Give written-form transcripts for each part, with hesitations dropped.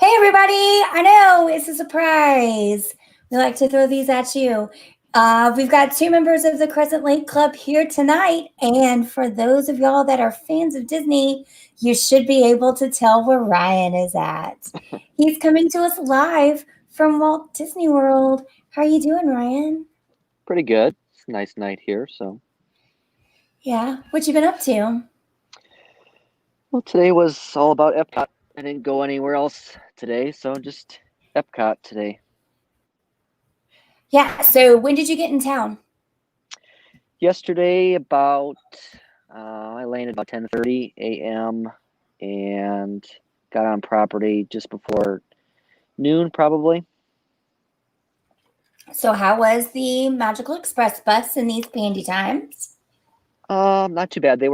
Hey, everybody! I know it's a surprise. We like to throw these at you. We've got two members of the Crescent Lake Club here tonight. And for those of y'all that are fans of Disney, you should be able to tell where Ryan is at. He's coming to us live from Walt Disney World. How are you doing, Ryan? Pretty good. It's a nice night here. Yeah, what you been up to? Well, today was all about Epcot. I didn't go anywhere else today, so just Epcot today. Yeah, so when did you get in town? Yesterday, I landed about 10:30 a.m. and got on property just before noon, probably. So, how was the Magical Express bus in these pandy times? Not too bad. They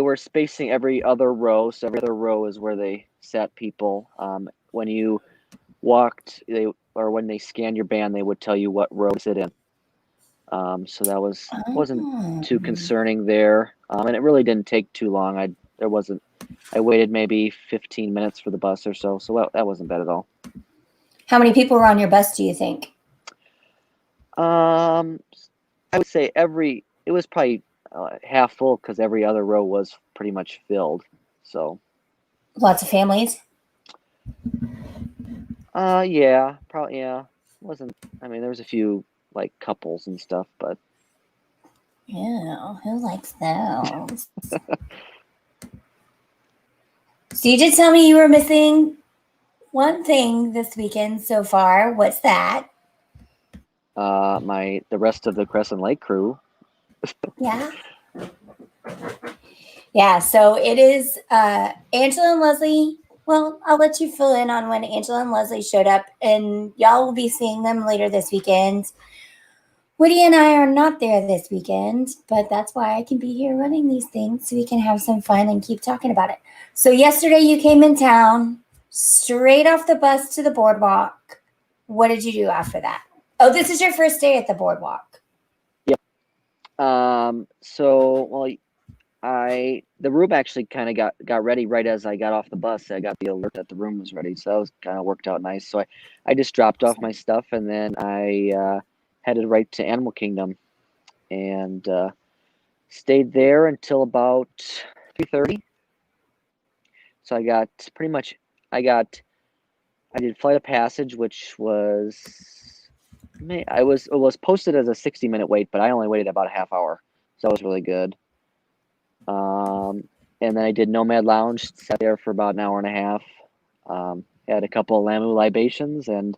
were spacing every other row, so every other row is where they sat people. When you walked, when they scanned your band, they would tell you what row to sit in. So that wasn't Oh. too concerning there, and it really didn't take too long. I waited maybe 15 minutes for the bus or so, that wasn't bad at all. How many people were on your bus, do you think? Um, I would say it was probably half full because every other row was pretty much filled. So, Lots of families? yeah, probably yeah. Wasn't I mean there was a few like couples and stuff, but Yeah, who likes those? So you did tell me you were missing one thing this weekend so far. What's that? the rest of the Crescent Lake crew. Yeah. Yeah, so it is Angela and Leslie. Well, I'll let you fill in on when Angela and Leslie showed up, and y'all will be seeing them later this weekend. Woody and I are not there this weekend, but that's why I can be here running these things so we can have some fun and keep talking about it. So, yesterday you came in town, straight off the bus to the boardwalk. What did you do after that? Oh, this is your first day at the boardwalk. Yep. Well, the room actually kind of got ready right as I got off the bus. I got the alert that the room was ready, so that was kind of worked out nice. So I just dropped off my stuff and then I headed right to Animal Kingdom and stayed there until about 3:30. So I got pretty much I did Flight of Passage, which it was posted as a 60-minute wait, but I only waited about a half hour, so that was really good. And then I did Nomad Lounge, sat there for about an hour and a half. Had a couple of Lamu libations and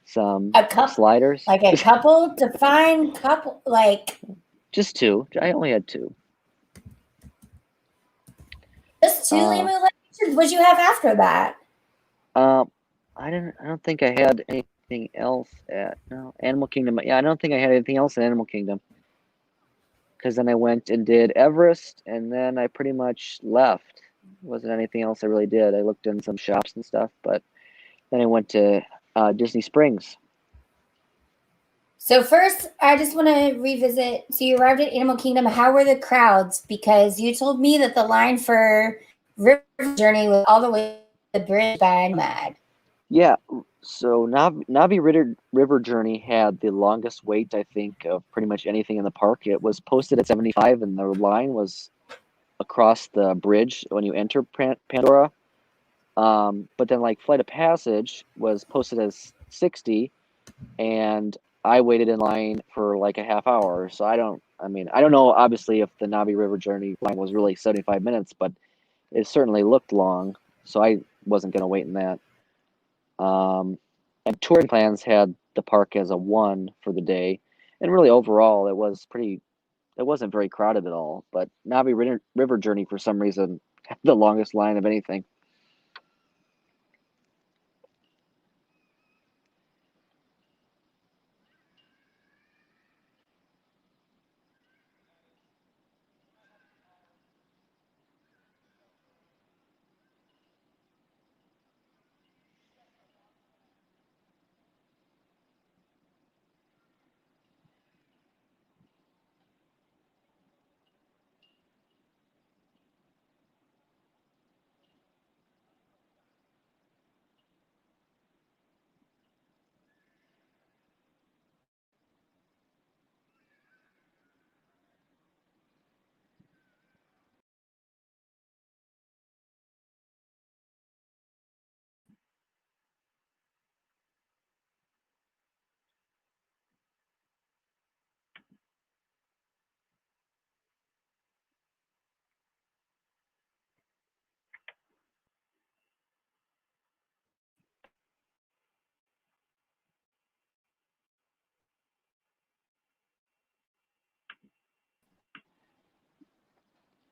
some A couple, sliders. like a couple, define couple, like Just two. I only had two. just two Uh, Limu lectures. What'd you have after that? um, I don't think I had anything else at no Animal Kingdom. Yeah, I don't think I had anything else at Animal Kingdom. Because then I went and did Everest, and then I pretty much left. Wasn't anything else I really did. I looked in some shops and stuff, but then I went to Disney Springs. So first, I just want to revisit. So you arrived at Animal Kingdom. How were the crowds? Because you told me that the line for River Journey was all the way to the bridge by Mad. Yeah, so Navi River Journey had the longest wait, I think, of pretty much anything in the park. It was posted at 75, and the line was across the bridge when you enter Pandora. But then, like, Flight of Passage was posted as 60, and I waited in line for like a half hour. So I don't know, obviously, if the Navi River Journey line was really 75 minutes, but it certainly looked long. So I wasn't going to wait in that. Um, and touring plans had the park as a 1 for the day, and really overall it wasn't very crowded at all. But River Journey for some reason had the longest line of anything.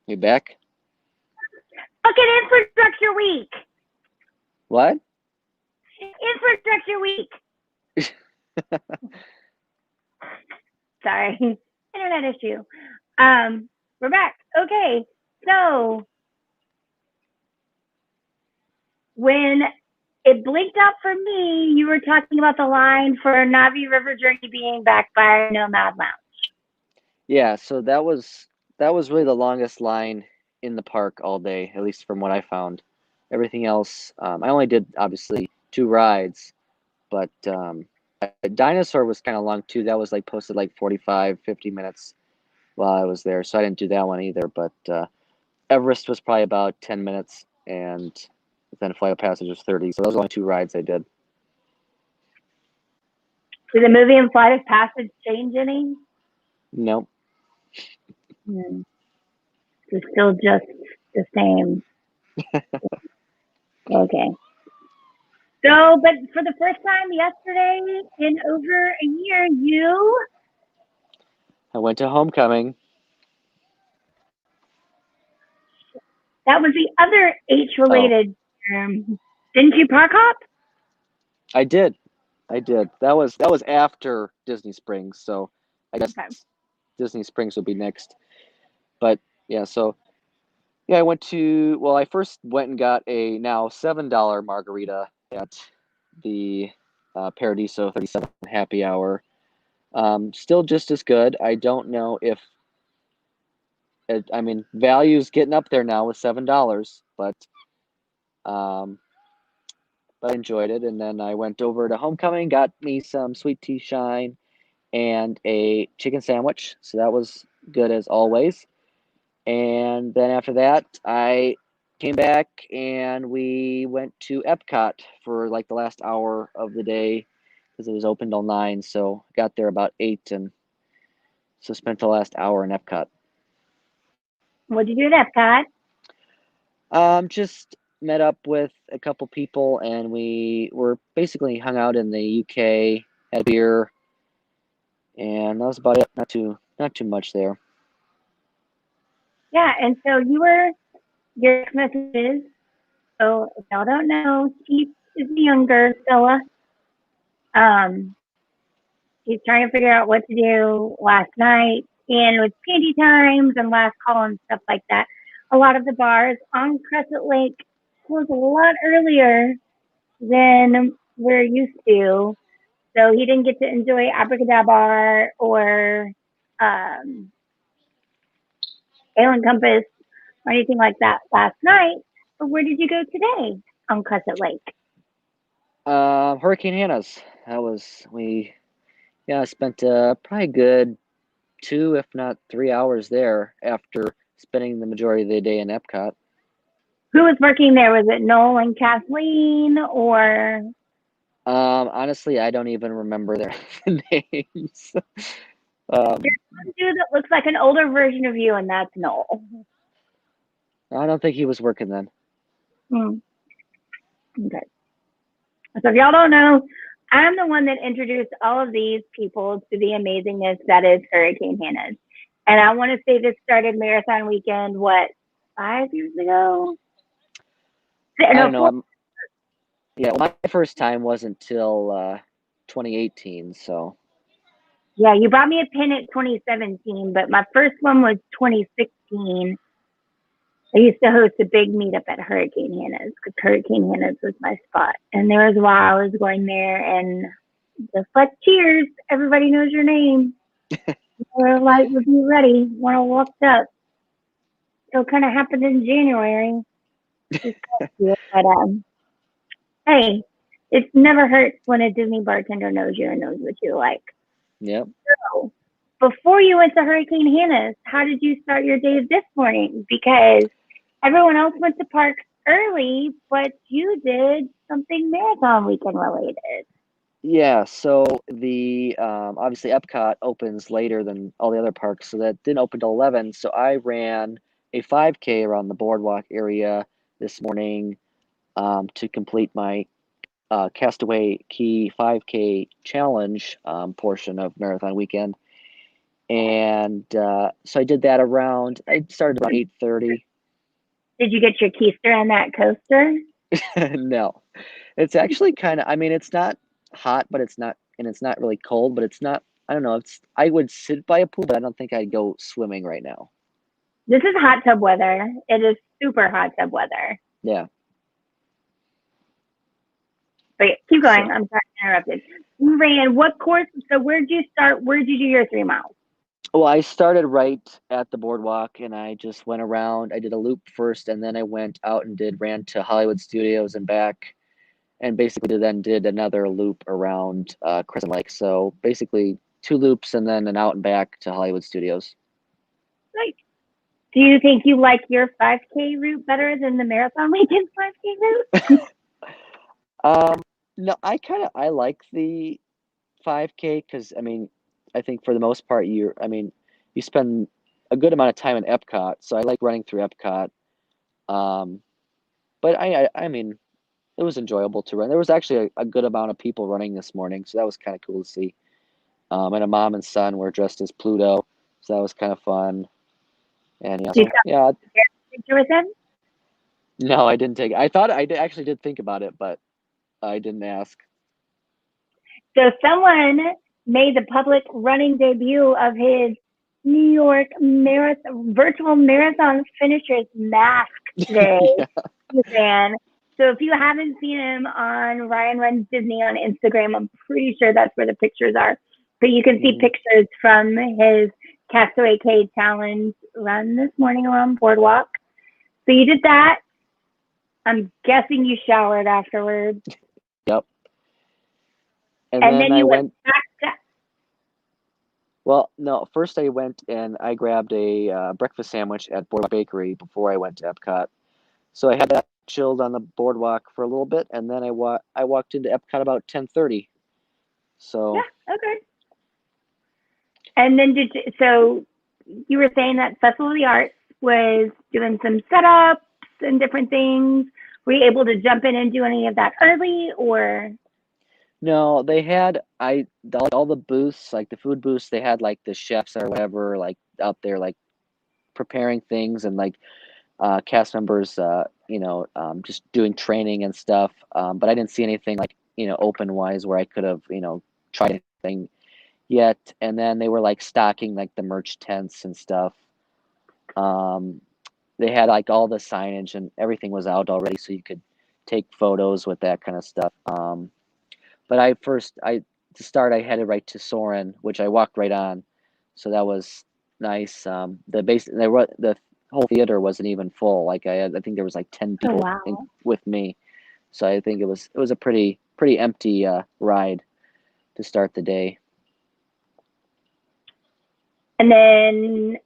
You back? Fucking infrastructure week. What? Infrastructure week. Sorry. Internet issue. We're back. Okay. So when it blinked out for me, you were talking about the line for Navi River Journey being back by Nomad Lounge. Yeah, so that was really the longest line in the park all day, at least from what I found. Everything else, I only did obviously 2 rides, but Dinosaur was kind of long too. That was like posted like 45, 50 minutes while I was there, so I didn't do that one either. But Everest was probably about 10 minutes, and then Flight of Passage was 30. So those are only 2 rides I did. Did the movie and Flight of Passage change any? Nope. It's still just the same. Okay. So, but for the first time yesterday in over a year, you... I went to Homecoming. That was the other H-related term. Didn't you park hop? I did. That was after Disney Springs, so I guess Disney Springs will be next. But yeah, so yeah, I first went and got a now $7 margarita at the Paradiso 37 happy hour. Still just as good. I don't know if value's getting up there now with $7, but I enjoyed it. And then I went over to Homecoming, got me some sweet tea shine and a chicken sandwich. So that was good as always. And then after that, I came back and we went to Epcot for like the last hour of the day because it was open till 9. So I got there about 8 and so spent the last hour in Epcot. What did you do at Epcot? Just met up with a couple people and we were basically hung out in the UK, had beer, and that was about it. Not too much there. Yeah, and so your messages. So if y'all don't know, Teetz is the younger fella. He's trying to figure out what to do last night, and with panty times and last call and stuff like that, a lot of the bars on Crescent Lake close a lot earlier than we're used to. So he didn't get to enjoy Abracadabra or Alien Compass or anything like that last night. But where did you go today on Crescent Lake? Hurricane Hannah's. I spent probably a good 2, if not 3 hours there after spending the majority of the day in Epcot. Who was working there? Was it Noel and Kathleen or? Honestly, I don't even remember their names. There's one dude that looks like an older version of you, and that's Noel. I don't think he was working then. Okay. So if y'all don't know, I'm the one that introduced all of these people to the amazingness that is Hurricane Hannah's. And I want to say this started Marathon Weekend, 5 years ago? I don't know. Yeah, my first time wasn't till 2018, so. Yeah, you brought me a pin at 2017, but my first one was 2016. I used to host a big meetup at Hurricane Hannah's because Hurricane Hannah's was my spot. And there was a while I was going there, and just like cheers, everybody knows your name. Your light would be ready when I walked up. So it kind of happened in January. But hey, it never hurts when a Disney bartender knows you and knows what you like. Yep. So before you went to Hurricane Hannah's, how did you start your day this morning? Because everyone else went to parks early, but you did something Marathon Weekend related. Yeah, so the obviously Epcot opens later than all the other parks, so that didn't open till 11. So I ran a 5K around the Boardwalk area this morning to complete my Castaway Key 5K challenge portion of Marathon Weekend. And so I did that around. I started around 8:30. Did you get your keister on that coaster? No, it's actually kind of. I mean, it's not hot, but it's not, and it's not really cold, but it's not. I don't know. It's. I would sit by a pool, but I don't think I'd go swimming right now. This is hot tub weather. It is super hot tub weather. Yeah. But keep going. So, I'm sorry I interrupted. You ran what course? So where'd you start? Where'd you do your 3 miles? well, I started right at the boardwalk, and I just went around. I did a loop first, and then I went out and ran to Hollywood Studios and back, and basically then did another loop around Crescent Lake. So basically 2 loops and then an out and back to Hollywood Studios. Like, do you think you like your 5K route better than the marathon weekend 5K route? No, I like the 5K because I mean I think for the most part you spend a good amount of time in Epcot, so I like running through Epcot. Um, but I mean it was enjoyable to run. There was actually a good amount of people running this morning, so that was kind of cool to see. And a mom and son were dressed as Pluto, so that was kind of fun. And yeah, Did so yeah, you take a picture with him? no, I didn't take it. I thought actually did think about it, but I didn't ask. So someone made the public running debut of his New York virtual marathon finishers mask today. Yeah. Fan. So if you haven't seen him on Ryan Runs Disney on Instagram, I'm pretty sure that's where the pictures are. But you can see pictures from his Castaway Cay Challenge run this morning around Boardwalk. So you did that. I'm guessing you showered afterwards. Yep. And And then then I you went went. back to. Well, no, first I went and I grabbed a breakfast sandwich at Boardwalk Bakery before I went to Epcot. So I had that chilled on the boardwalk for a little bit, and then I walked into Epcot about 10:30. So Yeah, okay. And then so you were saying that Festival of the Arts was doing some setups and different things. Were you able to jump in and do any of that early, or? no, they had all the booths, like the food booths, they had like the chefs or whatever, like out there, like preparing things and like cast members, just doing training and stuff. But I didn't see anything like open wise where I could have tried anything yet. And then they were like stocking like the merch tents and stuff. Um, they had like all the signage and everything was out already, so you could take photos with that kind of stuff. But I to start, I headed right to Soren, which I walked right on, so that was nice. The whole theater wasn't even full. Like I think there was like 10 Oh people wow! with me, so I think it was a pretty empty ride to start the day. And then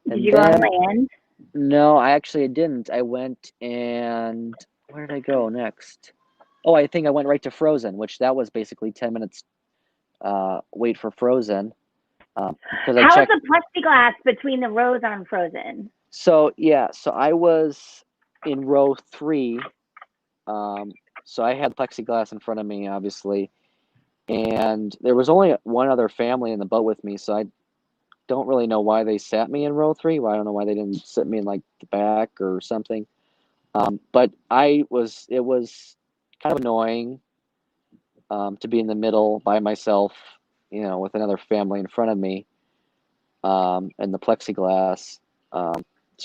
did And you go on then land? no, I actually didn't. I went and where did I go next? Oh, I think I went right to Frozen, which that was basically 10 minutes wait for Frozen. Because I How is checked. the plexiglass between the rows on Frozen? So yeah, so I was in row 3. So I had plexiglass in front of me, obviously, and there was only one other family in the boat with me, so I don't really know why they sat me in row 3. Well, I don't know why they didn't sit me in like the back or something. But it was kind of annoying to be in the middle by myself, with another family in front of me, and the plexiglass. So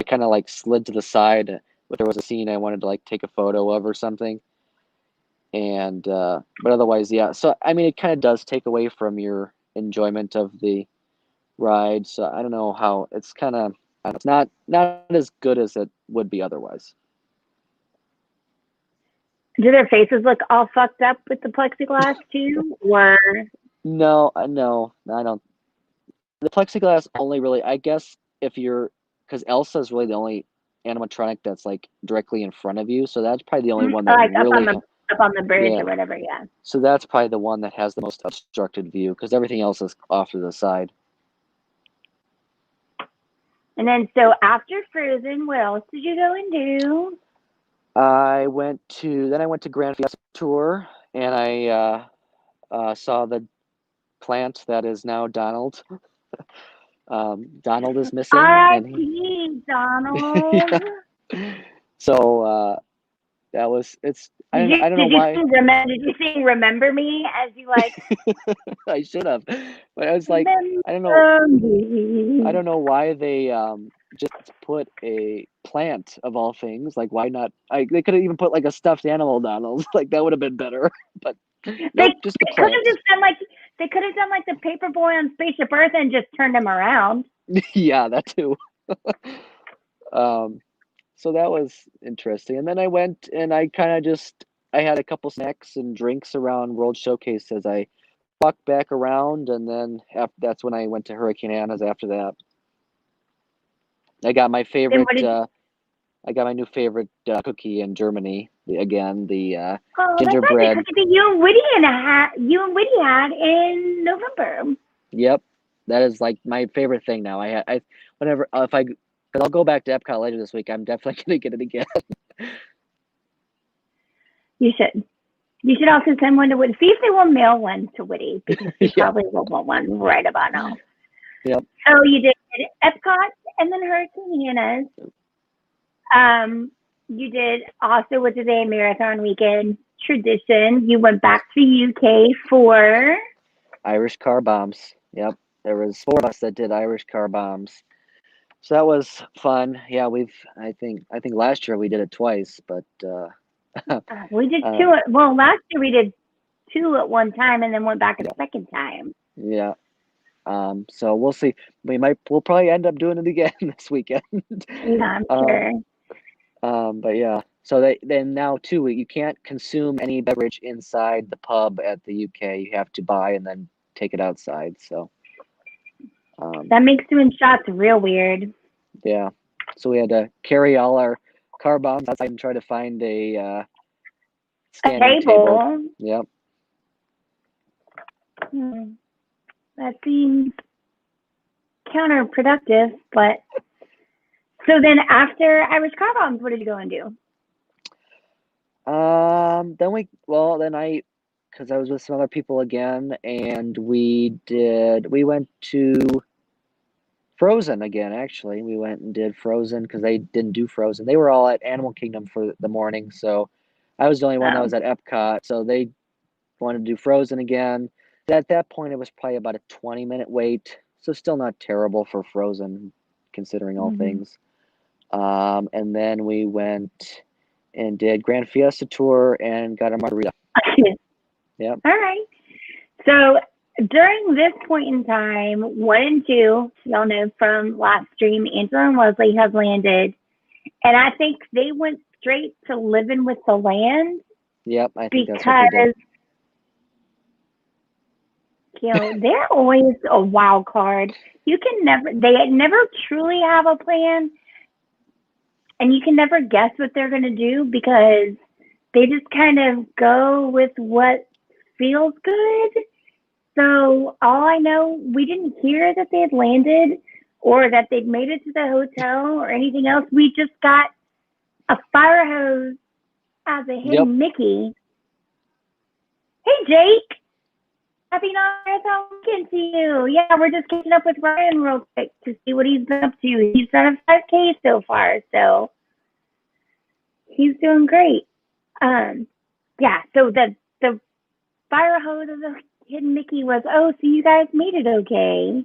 I kind of like slid to the side if there was a scene I wanted to like take a photo of or something. And but otherwise, yeah. So I mean, it kind of does take away from your enjoyment of the ride. So I don't know how it's kind of it's not as good as it would be otherwise. Do their faces look all fucked up with the plexiglass too, or? No, no, I don't. The plexiglass only really, I guess, if you're because Elsa is really the only animatronic that's like directly in front of you. So that's probably the only one that Like really, up on the bridge yeah. or whatever? Yeah. So that's probably the one that has the most obstructed view because everything else is off to the side. And then so after Frozen, what else did you go and do? I went to Grand Fiesta Tour and I saw the plant that is now Donald. Donald is missing, and R.I.P. Donald. yeah. So that was it's. Did I don't know you why. Did you sing "Remember Me" as you like? I should have, but I was like, I don't know. Remember I me. don't know why they just put a plant of all things. Like, why not? They could have even put like a stuffed animal Donald. Like that would have been better. But nope, just the They could have plant. just done like the Paperboy on Spaceship Earth and just turned him around. Yeah, that too. Um, so that was interesting. And then I went and I kind of just I had a couple snacks and drinks around World Showcase as I walked back around, and then that's when I went to Hurricane Anna's after that. I got my Then favorite. what did? I got my new favorite cookie in Germany. The Oh, that's right. The gingerbread. cookie that you and Whitty had in November. Yep, that is like my favorite thing now. I whenever if I because I'll go back to Epcot later this week. I'm definitely gonna get it again. You should. You should also send one to Whitty. See if they will mail one to Whitty because she Yeah. probably will want one right about now. Yep. So you did Epcot and then Hurricane Anna's. You did also, which is a marathon weekend tradition. You went back to UK for Irish car bombs. Yep. There was 4 of us that did Irish car bombs. So that was fun. Yeah, I think last year we did it twice, but we did 2. Well, last year we did 2 at one time and then went back a second time. Yeah. So we'll see. We'll probably end up doing it again this weekend. Yeah, I'm sure. But yeah. So then now too, you can't consume any beverage inside the pub at the UK. You have to buy and then take it outside. So That makes doing shots real weird. yeah. So we had to carry all our car bombs outside and try to find a standing table. Yep. That seems counterproductive, but so then after Irish car bombs, what did you go and do? Then I because I was with some other people again, and we went to Frozen again. Actually, we went and did Frozen because they didn't do Frozen. They were all at Animal Kingdom for the morning, so I was the only one that was at Epcot. So they wanted to do Frozen again. At that point, it was probably about a 20-minute wait, so still not terrible for Frozen, considering all things. And then we went and did Grand Fiesta Tour and got a margarita. Yep. All right. So during this point in time, 1 and 2, y'all know from last stream, Angela and Leslie have landed, and I think they went straight to Living with the Land. Yep, I think that's what they did. They're always a wild card. They never truly have a plan, and you can never guess what they're going to do because they just kind of go with what feels good. So all I know, we didn't hear that they had landed or that they'd made it to the hotel or anything else. We just got a fire hose as a hidden Mickey. Hey, Jake. Happy marathon weekend to you. Yeah, we're just catching up with Ryan real quick to see what he's been up to. He's done a 5K so far, so he's doing great. Yeah, so the fire hose of the hidden Mickey was, so you guys made it okay.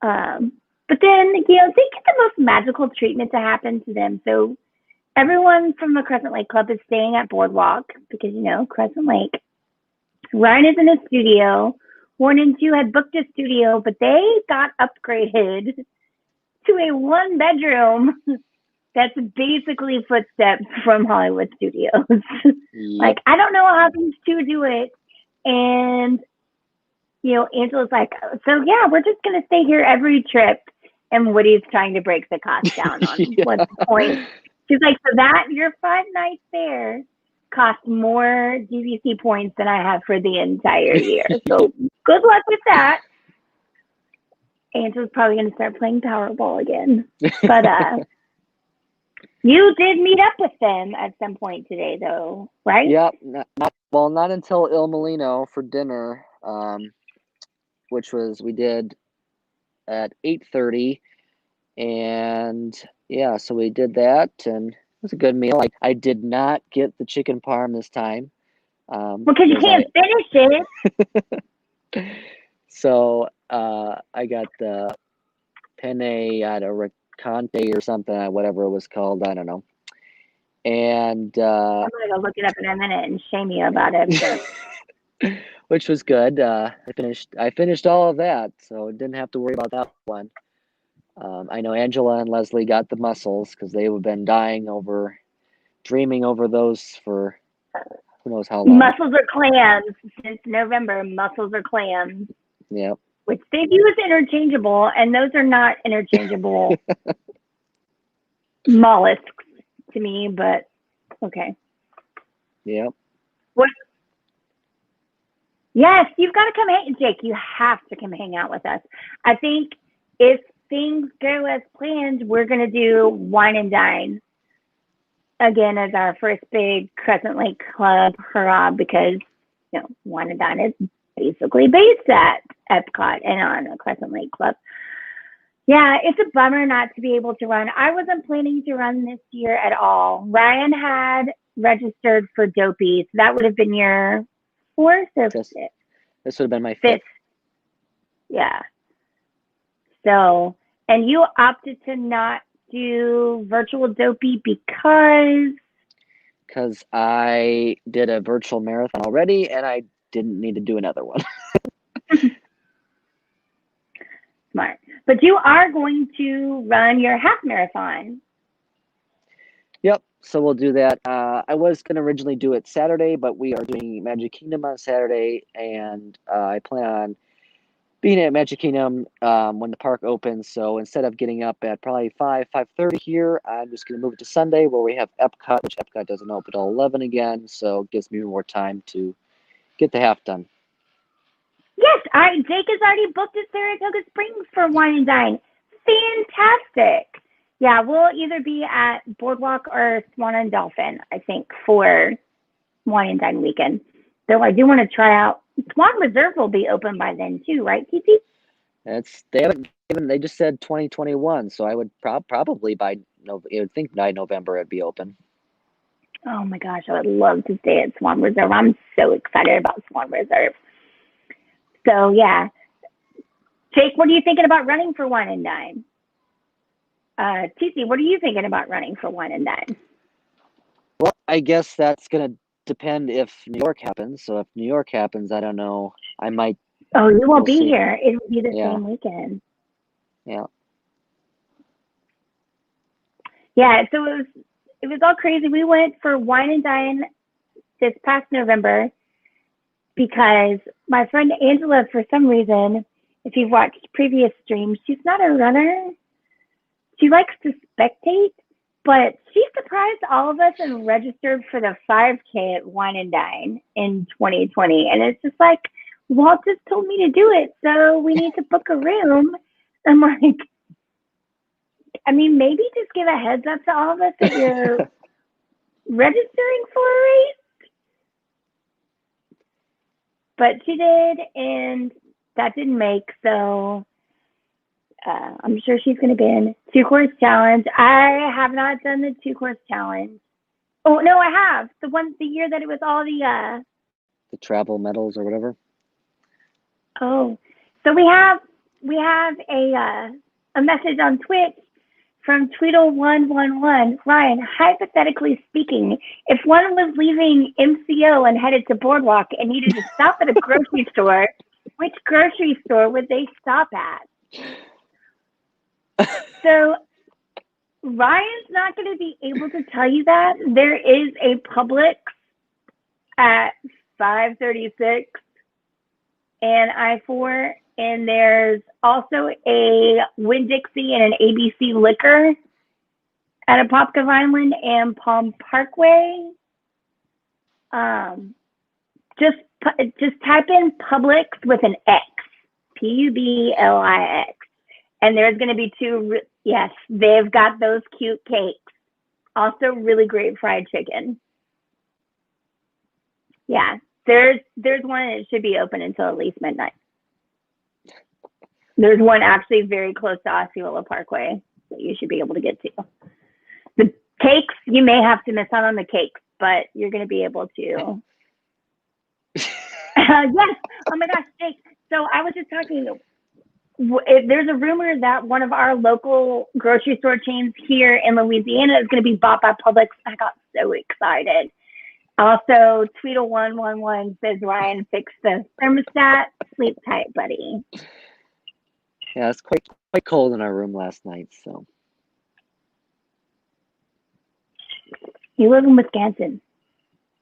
But then, they get the most magical treatment to happen to them. So everyone from the Crescent Lake Club is staying at Boardwalk because, Crescent Lake. Ryan is in a studio. 1 and 2 had booked a studio, but they got upgraded to a 1-bedroom that's basically footsteps from Hollywood Studios. Like, I don't know how these two do it. And, Angela's like, so yeah, we're just going to stay here every trip. And Woody's trying to break the cost down on what's the point. She's like, so that your 5 nights there cost more GVC points than I have for the entire year. So good luck with that. Angela's probably going to start playing Powerball again. But you did meet up with them at some point today, though, right? Yep. Not until Il Molino for dinner, which was we did at 8:30, and yeah, so we did that, and it was a good meal. I did not get the chicken parm this time. Because you can't finish it. So I got the penne at a ricante or something, whatever it was called. I don't know. And I'm gonna go look it up in a minute and shame you about it. But which was good. I finished all of that, so didn't have to worry about that one. I know Angela and Leslie got the mussels because they have been dreaming over those for who knows how long. Mussels or clams since November. Mussels or clams. Yep. Which they view as interchangeable, and those are not interchangeable mollusks to me, but okay. Yep. What? Yes, you've got to come hang, Jake. You have to come hang out with us. I think if things go as planned, we're going to do Wine and Dine again as our first big Crescent Lake Club hurrah, because Wine and Dine is basically based at Epcot and on a Crescent Lake Club. Yeah, it's a bummer not to be able to run. I wasn't planning to run this year at all. Ryan had registered for Dopey, so that would have been your fourth or fifth? This would have been my fifth. Yeah. So, and you opted to not do virtual Dopey because I did a virtual marathon already, and I didn't need to do another one. Smart. But you are going to run your half marathon. Yep. So we'll do that. I was going to originally do it Saturday, but we are doing Magic Kingdom on Saturday, and I plan on being at Magic Kingdom when the park opens. So instead of getting up at probably 5:30 here, I'm just going to move it to Sunday where we have Epcot, which Epcot doesn't open till 11 again. So it gives me more time to get the half done. Yes, Jake has already booked at Saratoga Springs for Wine and Dine. Fantastic. Yeah, we'll either be at Boardwalk or Swan and Dolphin, I think, for Wine and Dine weekend. Though I do want to try out. Swan Reserve will be open by then too, right, Teetz? They just said 2021, so I would probably I would think by November it'd be open. Oh my gosh, I would love to stay at Swan Reserve. I'm so excited about Swan Reserve. So yeah. Jake, what are you thinking about running for Wine and Dine? Teetz, what are you thinking about running for Wine and Dine? Well, I guess that's going to depend if New York happens. So if New York happens, I don't know. I might. Oh, you won't be here. It will be the same weekend. Yeah. Yeah, so it was all crazy. We went for Wine and Dine this past November because my friend Angela, for some reason, if you've watched previous streams, she's not a runner. She likes to spectate, but she surprised all of us and registered for the 5K at Wine and Dine in 2020. And it's just like, Walt just told me to do it, so we need to book a room. I'm like, I mean, maybe just give a heads up to all of us that you're registering for a race. But she did, and that didn't make, so I'm sure she's going to be in 2-course challenge. I have not done the 2-course challenge. Oh, no, I have. The year that it was all the travel medals or whatever. Oh, so we have a message on Twitch from Tweedle111. Ryan, hypothetically speaking, if one was leaving MCO and headed to Boardwalk and needed to stop at a grocery store, which grocery store would they stop at? So Ryan's not going to be able to tell you that. There is a Publix at 536 and I-4, and there's also a Winn-Dixie and an ABC Liquor at Apopka Island and Palm Parkway. Just type in Publix with an X, Publix, and there's going to be two. Yes, they've got those cute cakes. Also, really great fried chicken. Yeah, there's one that should be open until at least midnight. There's one actually very close to Osceola Parkway that you should be able to get to. The cakes, you may have to miss out on the cakes, but you're going to be able to. Yes. Oh my gosh. Hey, so I was just talking. There's a rumor that one of our local grocery store chains here in Louisiana is going to be bought by Publix. I got so excited. Also, Tweedle111 says, Ryan, fix the thermostat. Sleep tight, buddy. Yeah, it's quite cold in our room last night, so. You live in Wisconsin.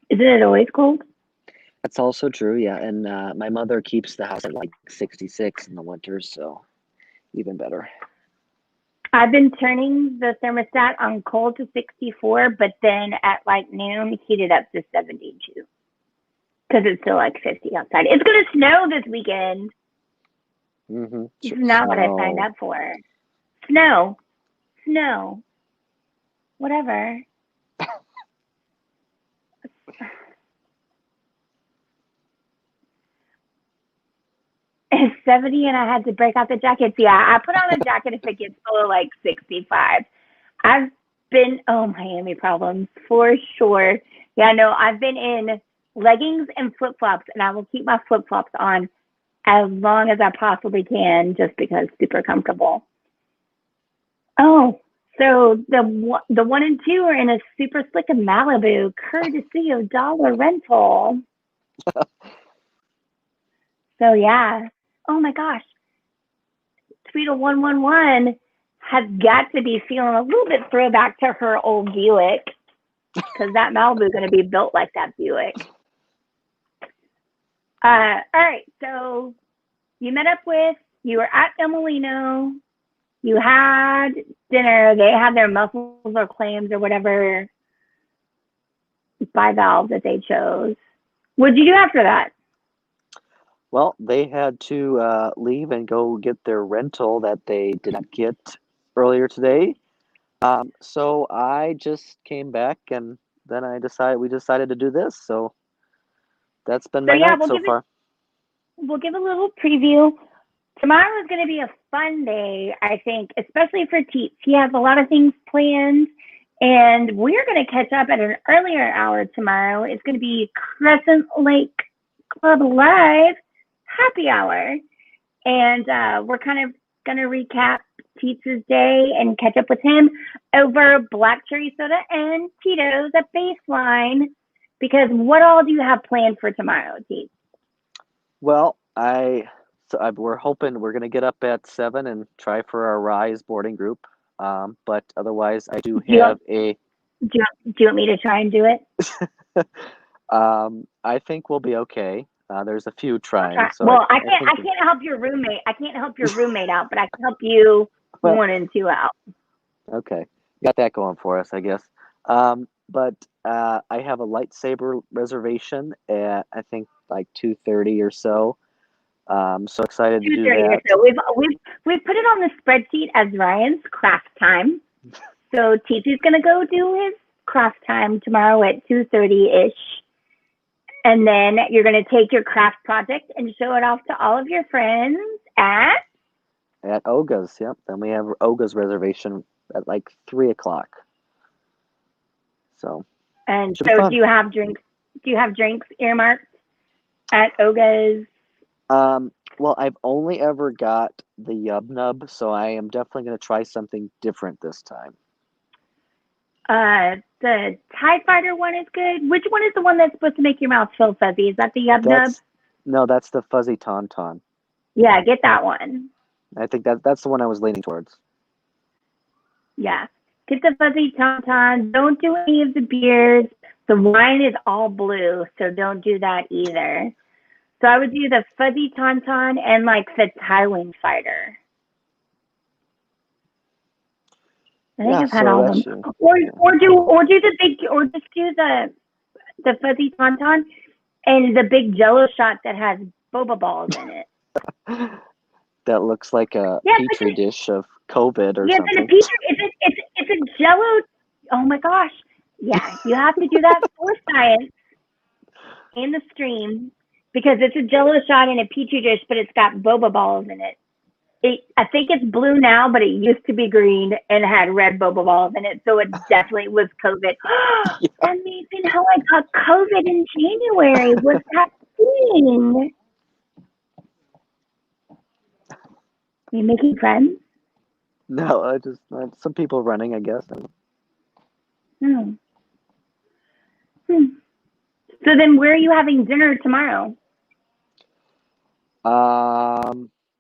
Isn't it always cold? That's also true, yeah. And my mother keeps the house at like 66 in the winter, so even better. I've been turning the thermostat on cold to 64, but then at like noon, heat it up to 72 because it's still like 50 outside. It's going to snow this weekend. Mm-hmm. This is not what I signed up for. Snow. Whatever. It's 70 and I had to break out the jackets. Yeah, I put on a jacket if it gets below like 65. I've been, Miami problems for sure. Yeah, no, I've been in leggings and flip-flops, and I will keep my flip-flops on as long as I possibly can just because it's super comfortable. Oh, so the 1 and 2 are in a super slick in Malibu, courtesy of Dollar Rental. So, yeah. Oh, my gosh. Tweedle111 has got to be feeling a little bit throwback to her old Buick because that Malibu is going to be built like that Buick. All right. So you you were at Emilino. You had dinner. They had their mussels or clams or whatever bivalve that they chose. What did you do after that? Well, they had to leave and go get their rental that they did not get earlier today. So I just came back and then we decided to do this. So that's been my night so far. We'll give a little preview. Tomorrow is going to be a fun day, I think, especially for Teetz. He has a lot of things planned, and we're going to catch up at an earlier hour tomorrow. It's going to be Crescent Lake Club Live happy hour, and we're kind of going to recap Teetz's day and catch up with him over black cherry soda and Tito's at Baseline, because what all do you have planned for tomorrow, Teetz? Well, we're hoping we're going to get up at 7 and try for our Rise boarding group. But otherwise, I do have Do you want me to try and do it? I think we'll be okay. There's a few trying. So well, I can't help your roommate. I can't help your roommate out, but I can help you 1 and 2 out. Okay, got that going for us, I guess. But I have a lightsaber reservation at I think like 2:30 or so. So excited to do that. So we've put it on the spreadsheet as Ryan's craft time. So Teetz is gonna go do his craft time tomorrow at 2:30 ish. And then you're going to take your craft project and show it off to all of your friends at Oga's. Yep. Then we have Oga's reservation at like 3 o'clock. So. And so, do you have drinks? Do you have drinks earmarked at Oga's? Well, I've only ever got the Yub Nub, so I am definitely going to try something different this time. The TIE Fighter one is good. Which one is the one that's supposed to make your mouth feel fuzzy? Is that the Yub Nub? No, that's the Fuzzy Tauntaun. Yeah, get that one. I think that's the one I was leaning towards. Yeah, get the Fuzzy Tauntaun. Don't do any of the beers. The wine is all blue, so don't do that either. So I would do the Fuzzy Tauntaun and like the Tywin Fighter. I think I've had all of them. Or do the big, or just do the Fuzzy Tauntaun and the big Jello shot that has boba balls in it. That looks like a petri dish of COVID or something. Yeah, it's a Jello. Oh my gosh! Yeah, you have to do that for science in the stream because it's a Jello shot in a petri dish, but it's got boba balls in it. I think it's blue now, but it used to be green and had red boba balls in it. So it definitely was COVID. Yeah. Amazing how I got COVID in January. What's that thing? Are you making friends? No, I just some people running, I guess. Hmm. So then where are you having dinner tomorrow? I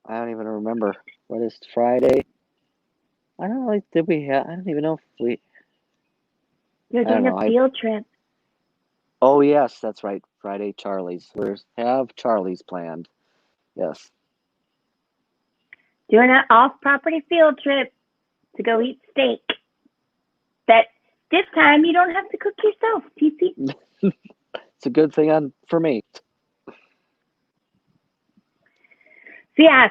don't even remember. What is Friday? I don't know. Did we have? I don't even know if we. You're I don't doing know. a field trip. Oh yes, that's right. Friday, Charlie's. We have Charlie's planned. Yes. Doing an off-property field trip to go eat steak. That this time you don't have to cook yourself, Teetz. It's a good thing for me. So yeah,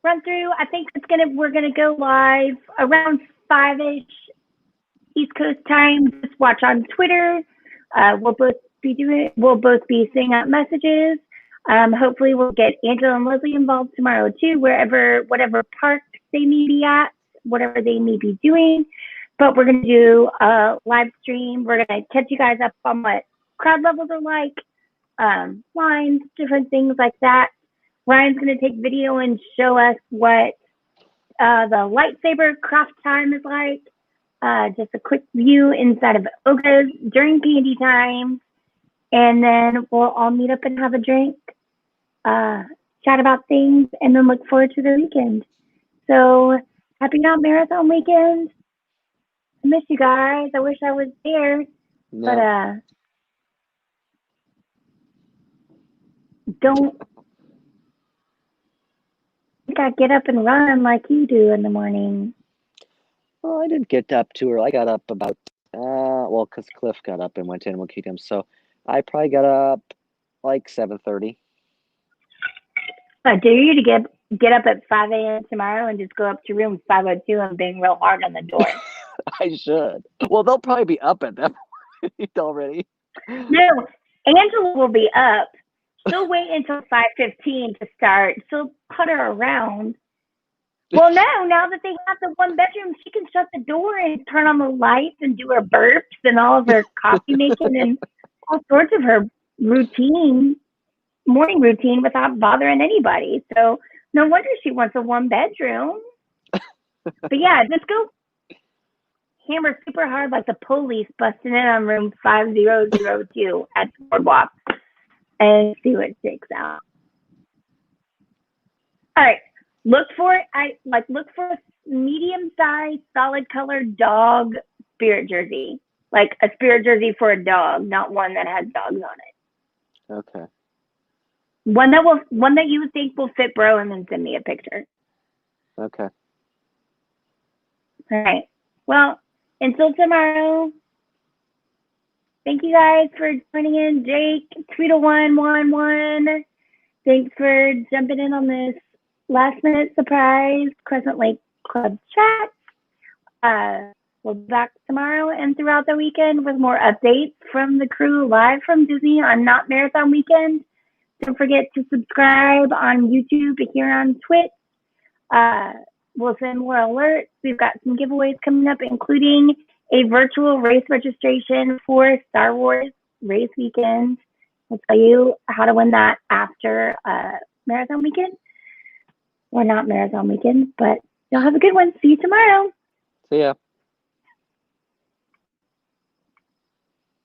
run through. I think we're gonna go live around 5-ish East Coast time. Just watch on Twitter. We'll both be sending out messages. Hopefully we'll get Angela and Leslie involved tomorrow too, whatever park they may be at, whatever they may be doing. But we're gonna do a live stream. We're gonna catch you guys up on what crowd levels are like, lines, different things like that. Ryan's gonna take video and show us what the lightsaber craft time is like. Just a quick view inside of Oga's during candy time. And then we'll all meet up and have a drink, chat about things, and then look forward to the weekend. So happy Not Marathon weekend. I miss you guys. I wish I was there. No. But don't I get up and run like you do in the morning. Well, I didn't get up too early. I got up about because Cliff got up and went to Animal Kingdom, so I probably got up like 7:30. I dare you to get up at 5 a.m. tomorrow and just go up to room 502 and bang real hard on the door. I should. Well, they'll probably be up at that point already. No, Angela will be up. She'll wait until 5:15 to start. She'll putter around. Well, no, now that they have the one bedroom, she can shut the door and turn on the lights and do her burps and all of her coffee making and all sorts of her morning routine without bothering anybody. So no wonder she wants a one bedroom. But yeah, just go hammer super hard like the police busting in on room 5002 at Boardwalk and see what shakes out. All right. Look for a medium-sized, solid-colored dog spirit jersey, like a spirit jersey for a dog, not one that has dogs on it. Okay. One that you think will fit bro, and then send me a picture. Okay. All right. Well, until tomorrow. Thank you guys for joining in. Jake, Tweedle111. Thanks for jumping in on this last minute surprise Crescent Lake Club chat. We'll be back tomorrow and throughout the weekend with more updates from the crew live from Disney on Not Marathon Weekend. Don't forget to subscribe on YouTube, here on Twitch. We'll send more alerts. We've got some giveaways coming up, including a virtual race registration for Star Wars Race Weekend. We'll tell you how to win that after Marathon Weekend. Or not Marathon Weekend, but y'all have a good one. See you tomorrow. See ya.